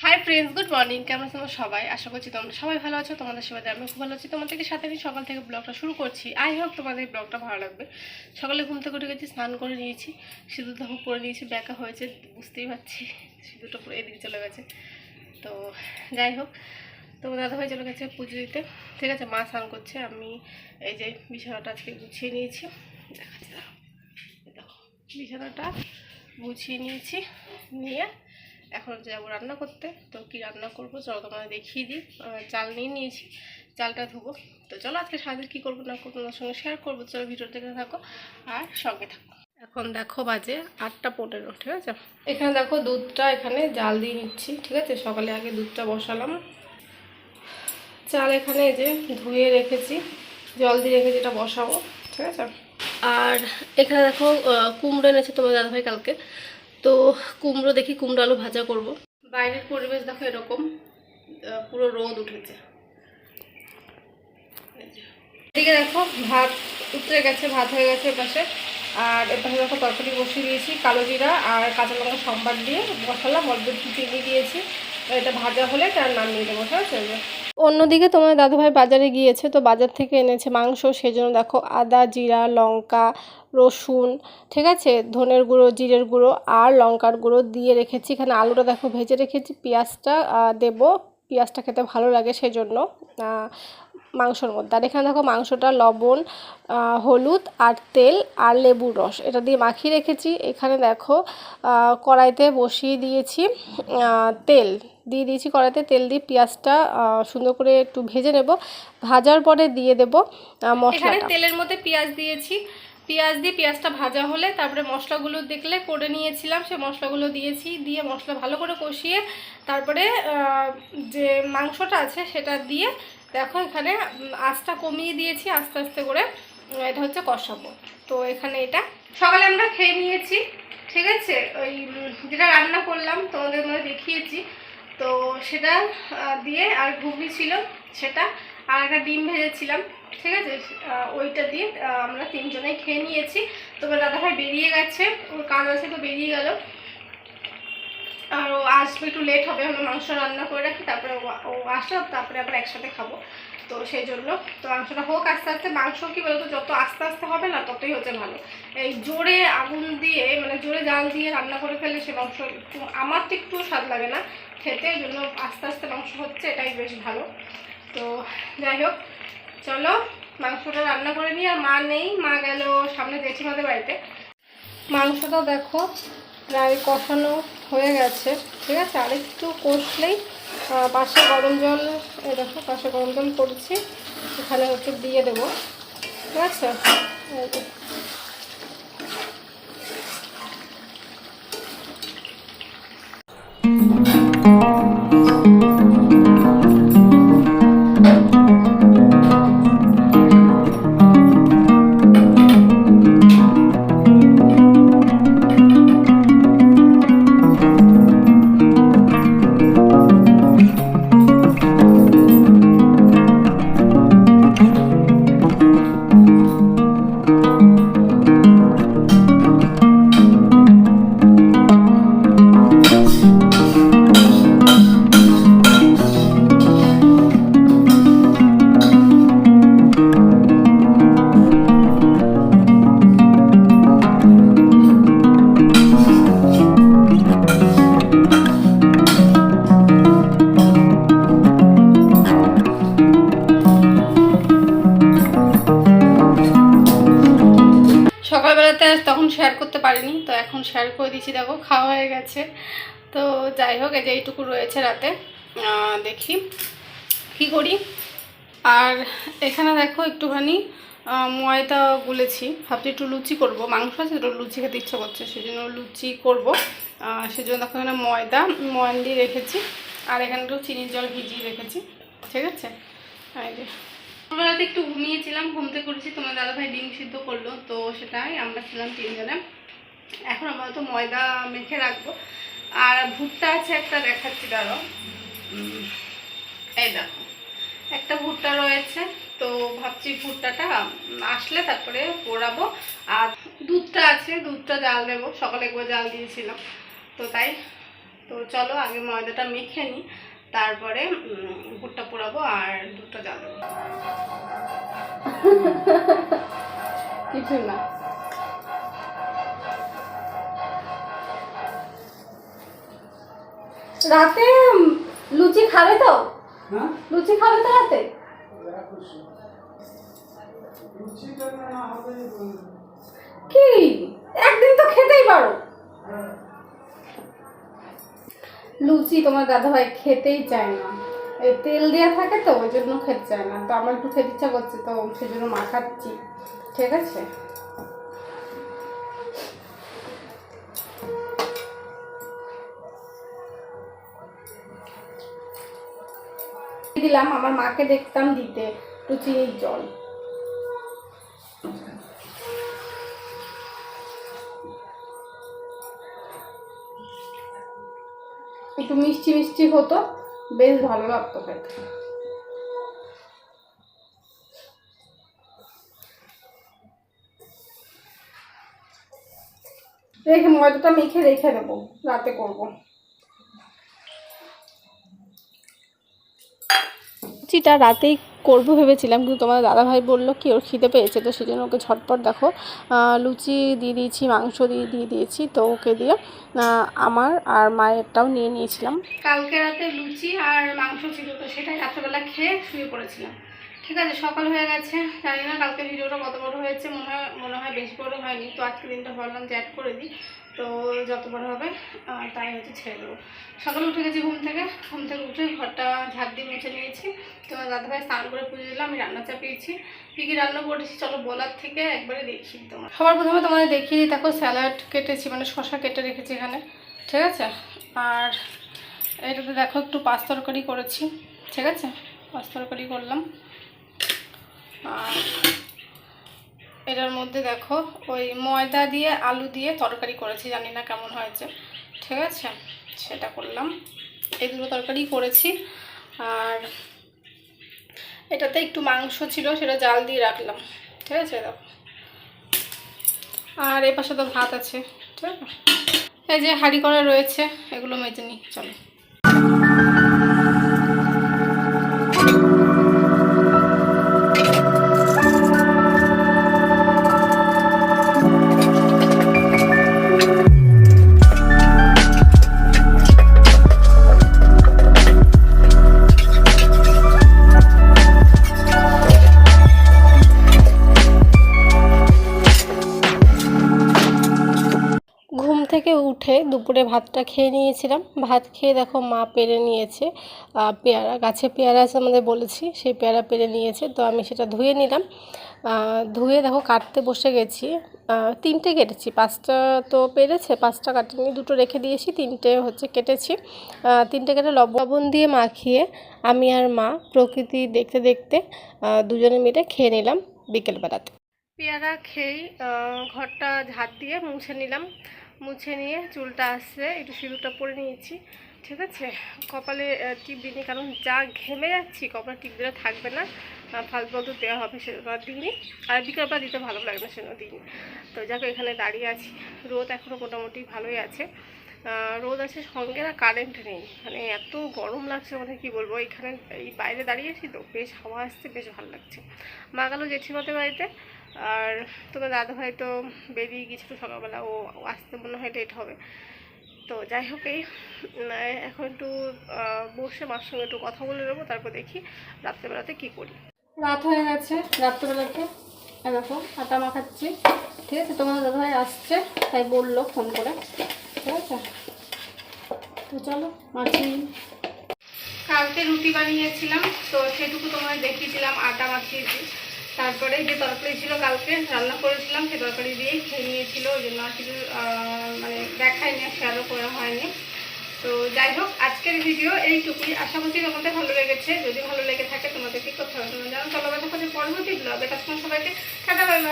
Hi friends, good morning. কেমন আছো সবাই? আশা করছি তোমরা সবাই ভালো আছো। তোমাদের সেবাতে আমি খুব ভালো আছি। তোমাদেরকে সাথে আমি সকাল থেকে ব্লগটা শুরু করছি। আই হোপ তোমাদের ব্লগটা ভালো লাগবে। সকালে ঘুম থেকে উঠে গেছি, স্নান করে নিয়েছি, সিঁদুর দাহ করে নিয়েছি, ব্যাকা হয়েছে বুঝতেই পারছি, সিঁদুরটা পুরো এদিকে চলে গেছে। তো যাই হোক, তো দাদাভাই চলে গেছে পুজো দিতে। ঠিক আছে, মা স্নান করছে, আমি এই যে বিছানাটা আজকে গুছিয়ে নিয়েছি। দেখাচ্ছি, দেখো বিছানাটা গুছিয়ে নিয়েছি, নিয়ে এখন যাবো রান্না করতে। তো কি রান্না করবো চলো তোমাদের দেখিয়ে দিই। চাল নিয়ে নিয়েছি, চালটা ধুবো। তো চলো আজকে সারাদিন কী করবো না করবো তোমার সঙ্গে শেয়ার করবো। চলো ভিডিও দেখতে থাকো আর সঙ্গে থাকো। এখন দেখো বাজে 8টা 15, ঠিক আছে। এখানে দেখো দুধটা এখানে জাল দিয়ে নিচ্ছি, ঠিক আছে। সকালে আগে দুধটা বসালাম। চাল এখানে এই যে ধুয়ে রেখেছি, জল দিয়ে রেখেছি, এটা বসাবো, ঠিক আছে। আর এখানে দেখো কুমড়ো এনেছে তোমার দাদাভাই কালকে। তো কুমড়ো দেখি কুমড়ো আলু ভাজা করব। বাইরের পরিবেশ দেখো এরকম, পুরো রোদ উঠেছে। এদিকে দেখো ভাত উতরে গেছে, ভাত হয়ে গেছে এপাশে। আর এপাশে দেখো তরকারি বসিয়ে দিয়েছি, কালো জিরা আর কাঁচা লঙ্কা সম্বার দিয়ে বসালাম, অল্প একটু চিনি দিয়েছি। এটা ভাজা হলে তার নামিয়ে দেবো, ঠিক আছে। অন্যদিকে তোমার দাদাভাই বাজারে গিয়েছে, তো বাজার থেকে এনেছে মাংস। সেজন্য দেখো আদা, জিরা, লঙ্কা, রসুন, ঠিক আছে, ধনের গুঁড়ো, জিরের গুঁড়ো আর লঙ্কার গুঁড়ো দিয়ে রেখেছি। এখানে আলুটা দেখো ভেজে রেখেছি, পেঁয়াজটা দেবো, পেঁয়াজটা খেতে ভালো লাগে সেজন্য মাংসর মধ্যে। আর এখানে দেখো মাংসটা লবণ, হলুদ আর তেল আর লেবুর রস এটা দিয়ে মাখিয়ে রেখেছি। এখানে দেখো কড়াইতে বসিয়ে দিয়েছি, তেল দিয়ে দিয়েছি কড়াইতে, তেল দিয়ে পেঁয়াজটা সুন্দর করে একটু ভেজে নেব। ভাজার পরে দিয়ে দেব মশলাটা। তেলের মধ্যে পেঁয়াজ দিয়েছি, পেঁয়াজ দিয়ে পেঁয়াজটা ভাজা হলে তারপরে মশলাগুলো দেখলে করে নিয়েছিলাম, সে মশলাগুলো দিয়েছি, দিয়ে মশলা ভালো করে কষিয়ে তারপরে যে মাংসটা আছে সেটা দিয়ে দেখো এখানে আঁচটা কমিয়ে দিয়েছি, আস্তে আস্তে করে এটা হচ্ছে কষাবো। তো এখানে এটা সকালে আমরা খেয়ে নিয়েছি, ঠিক আছে। ওই যেটা রান্না করলাম তোমাদের মধ্যে দেখিয়েছি, তো সেটা দিয়ে আর ঘুগনি ছিল সেটা, আর একটা ডিম ভেজেছিলাম, ঠিক আছে। ওইটা দিয়ে আমরা তিনজনেই খেয়ে নিয়েছি। তোমার দাদাভাই বেরিয়ে গেছে, ওর কাজ আছে, তো বেরিয়ে গেল। আর ও আসবে, একটু লেট হবে, হলো মাংস রান্না করে রাখি, তারপরে ও আসলো, তারপরে আবার একসাথে খাবো। তো সেই জন্য তো মাংসটা হোক আস্তে আস্তে। মাংস কি বলতো, যত আস্তে আস্তে হবে না ততই হচ্ছে ভালো। এই জোরে আগুন দিয়ে মানে জোরে জাল দিয়ে রান্না করে ফেললে সে মাংস আমার তো একটু স্বাদ লাগে না খেতে, এই জন্য আস্তে আস্তে মাংস হচ্ছে এটাই বেশ ভালো। তো যাই হোক, চলো মাংসটা রান্না করে নিই। আর মা নেই, মা গেল সামনে জেঠিমাদের বাড়িতে। মাংসটা দেখো প্রায় কষানো হয়ে গেছে, ঠিক আছে। আরেকটু কষলেই পাশে গরম জল, এই দেখো পাশে গরম জল করছি, এখানে হচ্ছে দিয়ে দেবো, ঠিক আছে। সকালবেলাতে তখন শেয়ার করতে পারিনি, তো এখন শেয়ার করে দিচ্ছি। দেখো খাওয়া হয়ে গেছে। তো যাই হোক, এই যে এইটুকু রয়েছে, রাতে দেখি কি করি। আর এখানে দেখো একটুখানি ময়দা গুলেছি, ভাবছি একটু লুচি করব। মাংস আছে তো, লুচি খেতে ইচ্ছা করছে, সেজন্য লুচি করব। সেজন্য দেখো এখানে ময়দা ময়ান দিয়ে রেখেছি, আর এখানে একটু চিনির জল ভিজিয়ে রেখেছি, ঠিক আছে। এই যে সকালবেলাতে একটু ঘুমিয়েছিলাম, ঘুম থেকে করেছি, তোমার দাদাভাই ডিম সিদ্ধ করলো, তো সেটাই আমরা ছিলাম তিনজনে। এখন আমরা তো ময়দা মেখে রাখবো। আর ভুট্টা আছে একটা, দেখাচ্ছি দাঁড়াও। এই দেখো একটা ভুট্টা রয়েছে, তো ভাবছি ভুট্টাটা আসলে তারপরে পোড়াবো। আর দুধটা আছে, দুধটা জাল দেবো, সকালে একবার জাল দিয়েছিলাম, তো তাই। তো তো চলো আগে ময়দাটা মেখে নিই, তারপরে ভুট্টা পোড়াবো আর দুধটা জ্বাল দেবো। কিছু না। রাতে লুচি খাবে তো? লুচি খাবে তো রাতে? কি একদিন তো খেতেই পারো। লুচি তোমার দাদাভাই খেতেই চায় না, এই তেল দেওয়া থাকে তো ওই জন্য খেতে চায় না। তো আমার একটু খেতে ইচ্ছা করছে, তো সেই জন্য মাখাচ্ছি। ঠিক আছে, দিলাম। আমার মাকে দেখতাম দিতে একটু চিনির জল। একটু মিষ্টি মিষ্টি হতো, বেশ ভালো লাগতো খেতে। রেখে ময়দাটা মেখে রেখে দেবো, রাতে করবো। লুচিটা রাতেই করবো ভেবেছিলাম, কিন্তু তোমার দাদাভাই বললো কি ওর খিদে পেয়েছে, তো সেই জন্য ওকে ঝটপট দেখো লুচি দিয়ে দিয়েছি, মাংস দিয়ে দিয়েছি। তো ওকে দিয়ে আমার আর মায়েরটাও নিয়ে নিয়েছিলাম। কালকে রাতে লুচি আর মাংস ছিল, তো সেটাই রাত্রেবেলা খেয়ে শুয়ে পড়েছিলাম। ঠিক আছে, সকাল হয়ে গেছে। জানি না কালকে ভিডিওটা কত বড় হয়েছে, মনে হয় বেশি বড় হয়নি। তো আজকে দিনটা ভাবলাম যে অ্যাড করে দিই, তো যত বড় হবে তাই হচ্ছে ছেড়ে দেবো। সকালে উঠে গেছি ঘুম থেকে উঠে ঘরটা ঝাড় দিয়ে মুছে নিয়েছি। তোমার দাদাভাই স্নান করে পুজো দিলাম, আমি রান্না চাপিয়েছি। কী কী রান্না করেছি চলো বলার থেকে একবারে দেখি। সবার প্রথমে তোমাদের দেখিয়ে দিই, দেখো স্যালাড কেটেছি, মানে শশা কেটে রেখেছি এখানে। ঠিক আছে, আর এটাতে দেখো একটু পাঁচ তরকারি করেছি। ঠিক আছে, পাঁচ তরকারি করলাম। আর এটার মধ্যে দেখো ওই ময়দা দিয়ে আলু দিয়ে তরকারি করেছি, জানি না কেমন হয়েছে। ঠিক আছে, সেটা করলাম। এই দুটো তরকারি করেছি। আর এটাতে একটু মাংস ছিল, সেটা জাল দিয়ে রাখলাম। ঠিক আছে, দেখো। আর এই পাশে তো ভাত আছে। ঠিক আছে, এই যে হাঁড়ি করা রয়েছে, এগুলো মেজে নিই চলো। থেকে উঠে দুপুরে ভাতটা খেয়ে নিয়েছিলাম। ভাত খেয়ে দেখো মা পেরে নিয়েছে পেয়ারা, গাছে পেয়ারা আছে আমাদের বলেছি, সেই পেয়ারা পেরে নিয়েছে। তো আমি সেটা ধুয়ে নিলাম। ধুয়ে দেখো কাটতে বসে গেছি। তিনটে কেটেছি, পাঁচটা তো পেরেছে, পাঁচটা কাটিনি, দুটো রেখে দিয়েছি, তিনটে হচ্ছে কেটেছি। তিনটে কেটে লবণ দিয়ে মাখিয়ে আমি আর মা প্রকৃতি দেখতে দেখতে দুজনে মিলে খেয়ে নিলাম বিকেলবেলাতে। পেয়ারা খেয়েই ঘরটা ঝাড় দিয়ে মুছে নিলাম। মুছে নিয়ে চুলটা আসছে, একটু সিঁদুরটা পরে নিয়েছি। ঠিক আছে, কপালে টিপ দিইনি, কারণ যা ঘেমে যাচ্ছি কপালে টিপ দিলে থাকবে না, ফালতু দেওয়া হবে, সেজন্য দিইনি। আর বিকেলবেলা দিতে ভালো লাগে না, সেজন্য দিইনি। তো যাকে এখানে দাঁড়িয়ে আছি, রোদ এখনও মোটামুটি ভালোই আছে। রোদ আছে, সঙ্গে না কারেন্ট নেই, মানে এত গরম লাগছে, মানে কি বলবো। এখানে এই বাইরে দাঁড়িয়েছি তো বেশ হাওয়া আসছে, বেশ ভালো লাগছে। মা গেল জেঠিমাদের বাড়িতে, আর তোমার দাদাভাই তো বেরিয়ে গিয়েছিল সকালবেলা, ও আসতে মনে হয় লেট হবে। তো যাই হোক, এই এখন একটু বসে মার সঙ্গে একটু কথা বলে নেবো, তারপর দেখি রাত্রেবেলাতে কি করি। রাত হয়ে গেছে, রাত্রেবেলাতে দেখো আটা মাখাচ্ছি। ঠিক আছে, তোমার দাদাভাই আসছে তাই বললো ফোন করে। ঠিক আছে, তো চলো মাছি। কালকে রুটি বানিয়েছিলাম, তো সেটুকু তোমায় দেখিয়েছিলাম, আটা মাখিয়েছি। তারপরে যে তরকারি ছিল কালকে রান্না করেছিলাম, সে তরকারি দিয়েই খেয়ে নিয়েছিল, ওই জন্য আর কিছু মানে দেখায়নি, শেয়ারও করা হয়নি। তো যাই হোক, আজকের ভিডিও এইটুকুই। আশা করছি তোমাদের ভালো লেগেছে। যদি ভালো লেগে থাকে তোমাদেরকে কোথাও জানো, চলো দেখা হচ্ছে পরবর্তী ব্লগে। তখন সবাইকে টাটা, বাই বাই।